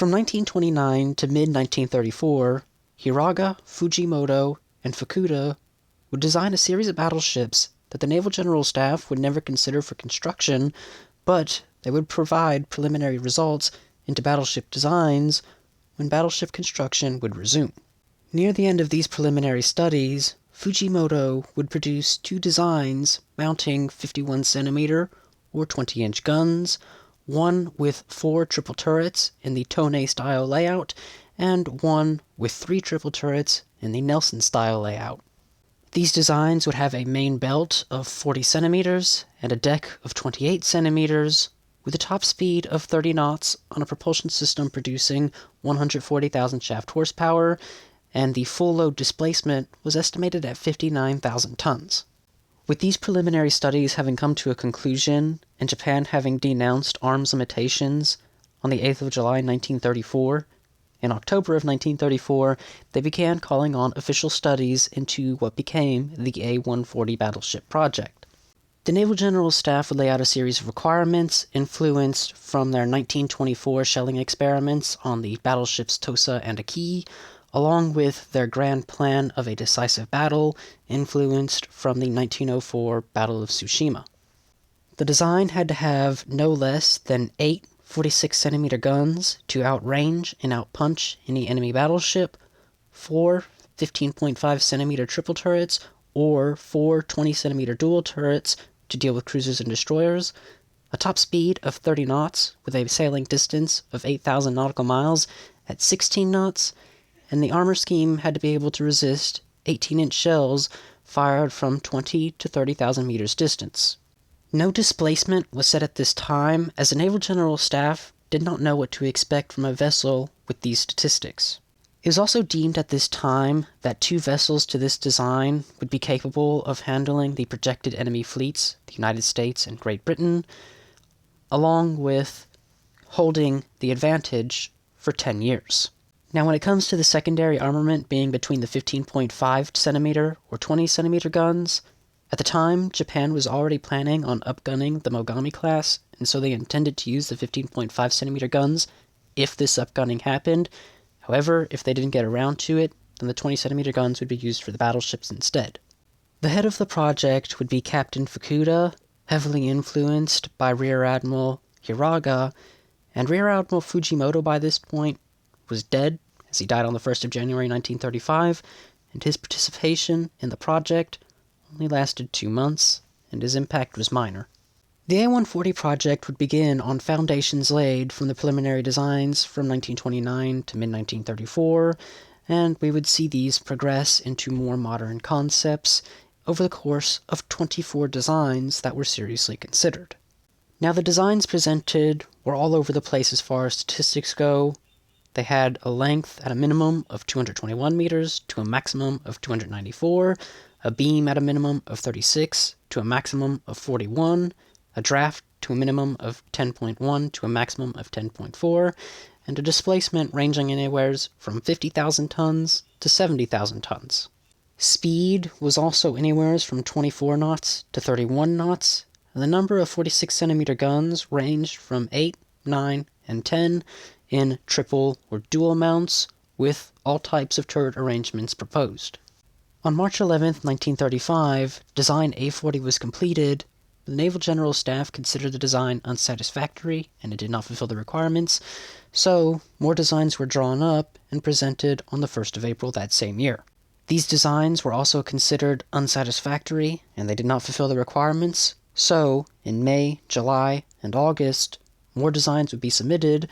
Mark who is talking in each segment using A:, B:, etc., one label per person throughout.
A: From 1929 to mid-1934, Hiraga, Fujimoto, and Fukuda would design a series of battleships that the Naval General Staff would never consider for construction, but they would provide preliminary results into battleship designs when battleship construction would resume. Near the end of these preliminary studies, Fujimoto would produce two designs mounting 51cm or 20-inch guns, one with 4 triple turrets in the Tone-style layout, and one with 3 triple turrets in the Nelson-style layout. These designs would have a main belt of 40 centimeters and a deck of 28 centimeters, with a top speed of 30 knots on a propulsion system producing 140,000 shaft horsepower, and the full load displacement was estimated at 59,000 tons. With these preliminary studies having come to a conclusion, and Japan having denounced arms limitations on the 8th of July 1934, in October of 1934, they began calling on official studies into what became the A-140 battleship project. The Naval General Staff would lay out a series of requirements influenced from their 1924 shelling experiments on the battleships Tosa and Aki, along with their grand plan of a decisive battle influenced from the 1904 Battle of Tsushima. The design had to have no less than 8 46cm guns to outrange and outpunch any enemy battleship, 4 15.5cm triple turrets, or 4 20cm dual turrets to deal with cruisers and destroyers, a top speed of 30 knots with a sailing distance of 8,000 nautical miles at 16 knots, and the armor scheme had to be able to resist 18-inch shells fired from 20 to 30,000 meters distance. No displacement was set at this time, as the Naval General Staff did not know what to expect from a vessel with these statistics. It was also deemed at this time that 2 vessels to this design would be capable of handling the projected enemy fleets, the United States and Great Britain, along with holding the advantage for 10 years. Now, when it comes to the secondary armament being between the 15.5cm or 20cm guns, at the time, Japan was already planning on upgunning the Mogami class, and so they intended to use the 15.5cm guns if this upgunning happened. However, if they didn't get around to it, then the 20cm guns would be used for the battleships instead. The head of the project would be Captain Fukuda, heavily influenced by Rear Admiral Hiraga, and Rear Admiral Fujimoto by this point was dead, as he died on the 1st of January 1935, and his participation in the project only lasted 2 months, and his impact was minor. The A-140 project would begin on foundations laid from the preliminary designs from 1929 to mid-1934, and we would see these progress into more modern concepts over the course of 24 designs that were seriously considered. Now, the designs presented were all over the place as far as statistics go. They had a length at a minimum of 221 meters to a maximum of 294, a beam at a minimum of 36 to a maximum of 41, a draft to a minimum of 10.1 to a maximum of 10.4, and a displacement ranging anywhere from 50,000 tons to 70,000 tons. Speed was also anywhere from 24 knots to 31 knots, and the number of 46cm guns ranged from 8, 9, and 10 in triple or dual mounts, with all types of turret arrangements proposed. On March 11, 1935, Design A-40 was completed. The Naval General Staff considered the design unsatisfactory, and it did not fulfill the requirements, so more designs were drawn up and presented on the 1st of April that same year. These designs were also considered unsatisfactory, and they did not fulfill the requirements, so in May, July, and August, more designs would be submitted,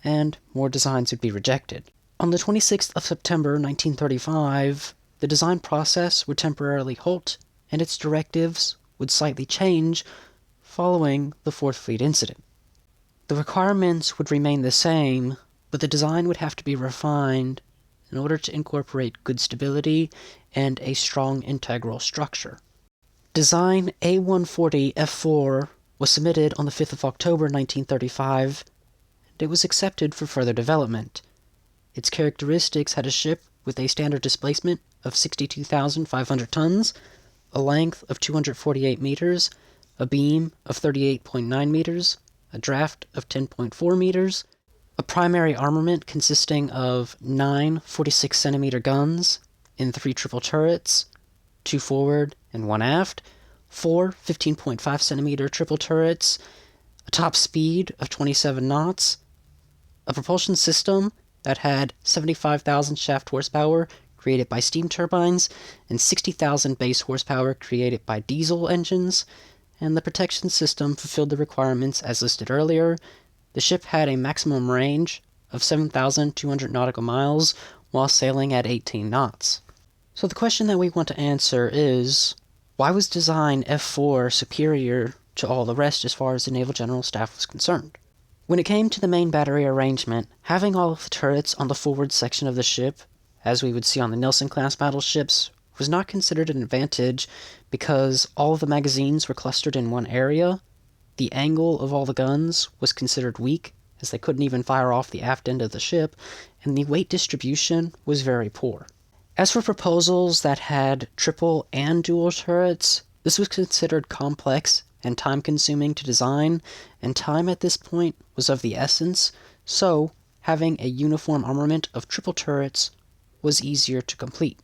A: and more designs would be rejected. On the 26th of September 1935, the design process would temporarily halt, and its directives would slightly change following the Fourth Fleet incident. The requirements would remain the same, but the design would have to be refined in order to incorporate good stability and a strong integral structure. Design A-140F4 was submitted on the 5th of October 1935, and it was accepted for further development. Its characteristics had a ship with a standard displacement of 62,500 tons, a length of 248 meters, a beam of 38.9 meters, a draft of 10.4 meters, a primary armament consisting of 9 46-centimeter guns in 3 triple turrets, 2 forward and 1 aft, 4 15.5-centimeter triple turrets, a top speed of 27 knots, a propulsion system that had 75,000 shaft horsepower created by steam turbines and 60,000 base horsepower created by diesel engines, and the protection system fulfilled the requirements as listed earlier. The ship had a maximum range of 7,200 nautical miles while sailing at 18 knots. So the question that we want to answer is, why was design F4 superior to all the rest as far as the Naval General Staff was concerned? When it came to the main battery arrangement, having all of the turrets on the forward section of the ship, as we would see on the Nelson-class battleships, was not considered an advantage because all of the magazines were clustered in one area. The angle of all the guns was considered weak, as they couldn't even fire off the aft end of the ship, and the weight distribution was very poor. As for proposals that had triple and dual turrets, this was considered complex and time-consuming to design, and time at this point was of the essence, so having a uniform armament of triple turrets was easier to complete.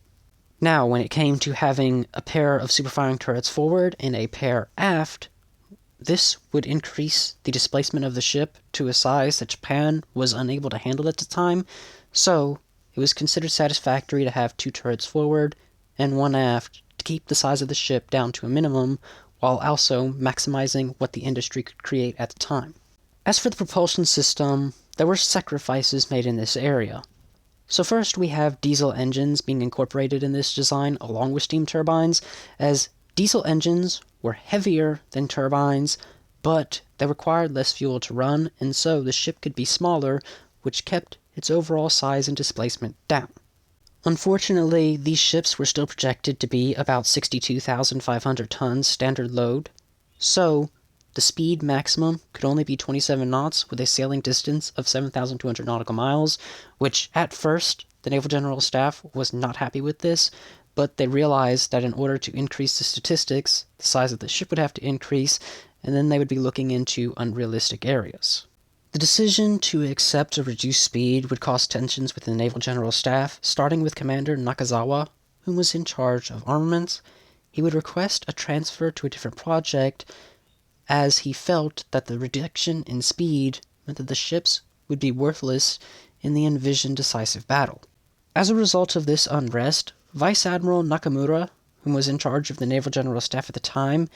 A: Now, when it came to having a pair of superfiring turrets forward and a pair aft, this would increase the displacement of the ship to a size that Japan was unable to handle at the time, so it was considered satisfactory to have 2 turrets forward and 1 aft to keep the size of the ship down to a minimum, while also maximizing what the industry could create at the time. As for the propulsion system, there were sacrifices made in this area. So first we have diesel engines being incorporated in this design along with steam turbines, as diesel engines were heavier than turbines, but they required less fuel to run, and so the ship could be smaller, which kept its overall size and displacement down. Unfortunately, these ships were still projected to be about 62,500 tons standard load, so the speed maximum could only be 27 knots with a sailing distance of 7,200 nautical miles, which at first the Naval General Staff was not happy with this, but they realized that in order to increase the statistics, the size of the ship would have to increase, and then they would be looking into unrealistic areas. The decision to accept a reduced speed would cause tensions within the Naval General Staff, starting with Commander Nakazawa, who was in charge of armaments. He would request a transfer to a different project, as he felt that the reduction in speed meant that the ships would be worthless in the envisioned decisive battle. As a result of this unrest, Vice Admiral Nakamura, who was in charge of the Naval General Staff at the time,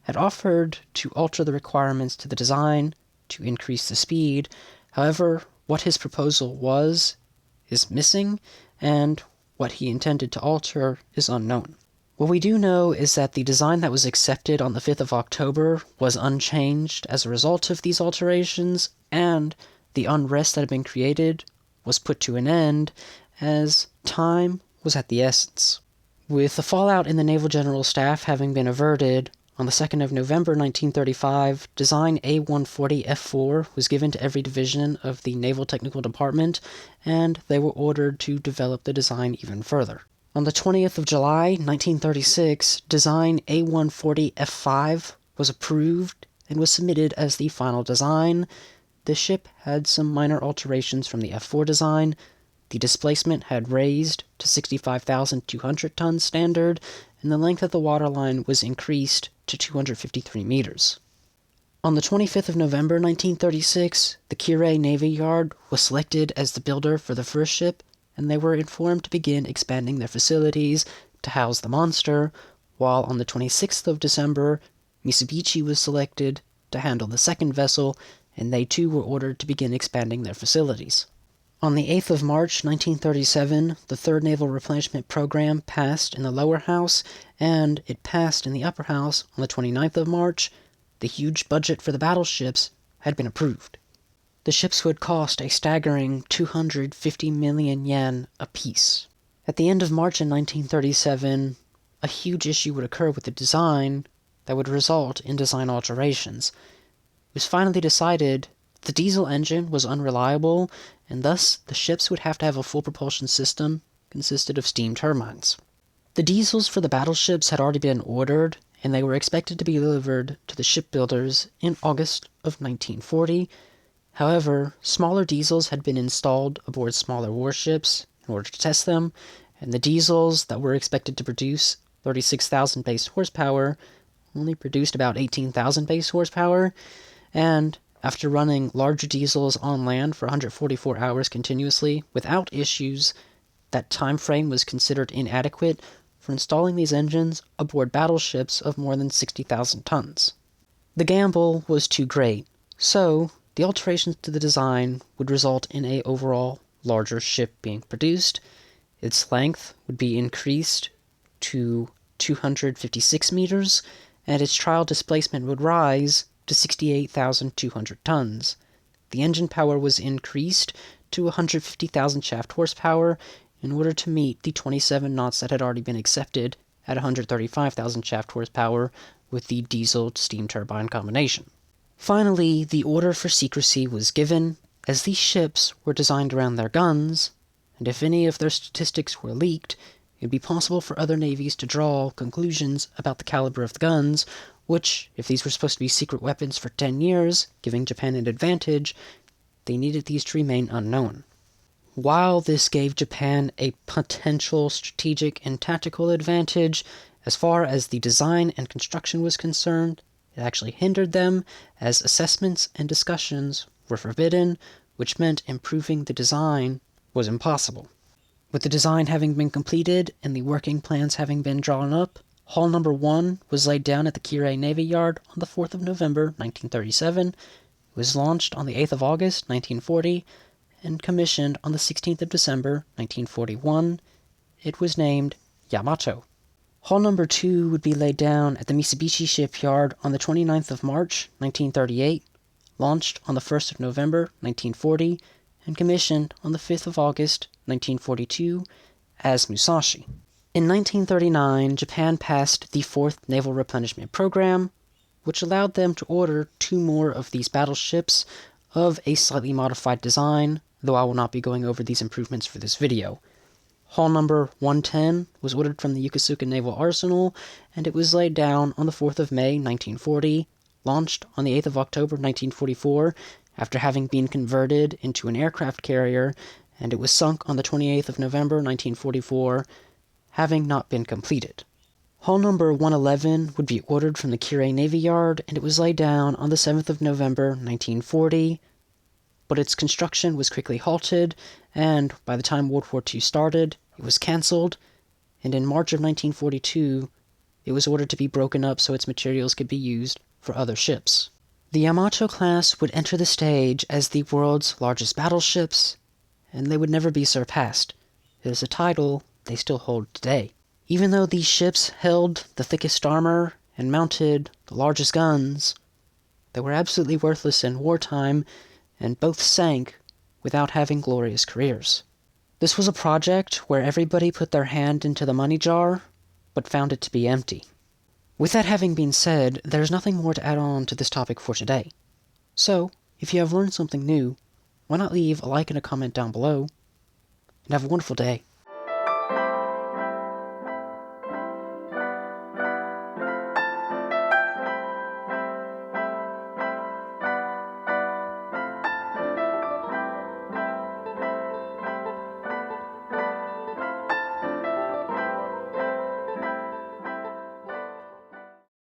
A: had offered to alter the requirements to the design to increase the speed. However, what his proposal was is missing, and what he intended to alter is unknown. What we do know is that the design that was accepted on the 5th of October was unchanged as a result of these alterations, and the unrest that had been created was put to an end, as time was at the essence. With the fallout in the Naval General Staff having been averted, on the 2nd of November 1935, Design A140F4 was given to every division of the Naval Technical Department, and they were ordered to develop the design even further. On the 20th of July 1936, Design A140F5 was approved and was submitted as the final design. The ship had some minor alterations from the F4 design. The displacement had raised to 65,200 tons standard, and the length of the waterline was increased to 253 meters. On the 25th of November 1936, the Kure Navy Yard was selected as the builder for the first ship, and they were informed to begin expanding their facilities to house the monster, while on the 26th of December, Mitsubishi was selected to handle the second vessel, and they too were ordered to begin expanding their facilities. On the 8th of March 1937, the Third Naval Replenishment Program passed in the lower house, and it passed in the upper house on the 29th of March. The huge budget for the battleships had been approved. The ships would cost a staggering 250 million yen apiece. At the end of March in 1937, a huge issue would occur with the design that would result in design alterations. It was finally decided the diesel engine was unreliable, and thus the ships would have to have a full propulsion system consisted of steam turbines. The diesels for the battleships had already been ordered, and they were expected to be delivered to the shipbuilders in August of 1940. However, smaller diesels had been installed aboard smaller warships in order to test them, and the diesels that were expected to produce 36,000 base horsepower only produced about 18,000 base horsepower, and after running larger diesels on land for 144 hours continuously without issues, that time frame was considered inadequate for installing these engines aboard battleships of more than 60,000 tons. The gamble was too great, so the alterations to the design would result in an overall larger ship being produced. Its length would be increased to 256 meters, and its trial displacement would rise to 68,200 tons. The engine power was increased to 150,000 shaft horsepower in order to meet the 27 knots that had already been accepted at 135,000 shaft horsepower with the diesel steam turbine combination. Finally, the order for secrecy was given, as these ships were designed around their guns, and if any of their statistics were leaked, it would be possible for other navies to draw conclusions about the caliber of the guns, which, if these were supposed to be secret weapons for 10 years, giving Japan an advantage, they needed these to remain unknown. While this gave Japan a potential strategic and tactical advantage, as far as the design and construction was concerned, it actually hindered them, as assessments and discussions were forbidden, which meant improving the design was impossible. With the design having been completed and the working plans having been drawn up, Hull No. 1 was laid down at the Kure Navy Yard on the 4th of November, 1937, it was launched on the 8th of August, 1940, and commissioned on the 16th of December, 1941. It was named Yamato. Hull No. 2 would be laid down at the Mitsubishi Shipyard on the 29th of March, 1938, launched on the 1st of November, 1940, and commissioned on the 5th of August, 1942, as Musashi. In 1939, Japan passed the 4th Naval Replenishment Program, which allowed them to order 2 more of these battleships of a slightly modified design, though I will not be going over these improvements for this video. Hull No. 110 was ordered from the Yokosuka Naval Arsenal, and it was laid down on the 4th of May, 1940, launched on the 8th of October, 1944, after having been converted into an aircraft carrier, and it was sunk on the 28th of November, 1944, having not been completed. Hull No. 111 would be ordered from the Kure Navy Yard, and it was laid down on the 7th of November, 1940, but its construction was quickly halted, and by the time World War II started, it was cancelled, and in March of 1942, it was ordered to be broken up so its materials could be used for other ships. The Yamato class would enter the stage as the world's largest battleships, and they would never be surpassed. It is a title they still hold today. Even though these ships held the thickest armor and mounted the largest guns, they were absolutely worthless in wartime, and both sank without having glorious careers. This was a project where everybody put their hand into the money jar, but found it to be empty. With that having been said, there's nothing more to add on to this topic for today. So, if you have learned something new, why not leave a like and a comment down below, and have a wonderful day.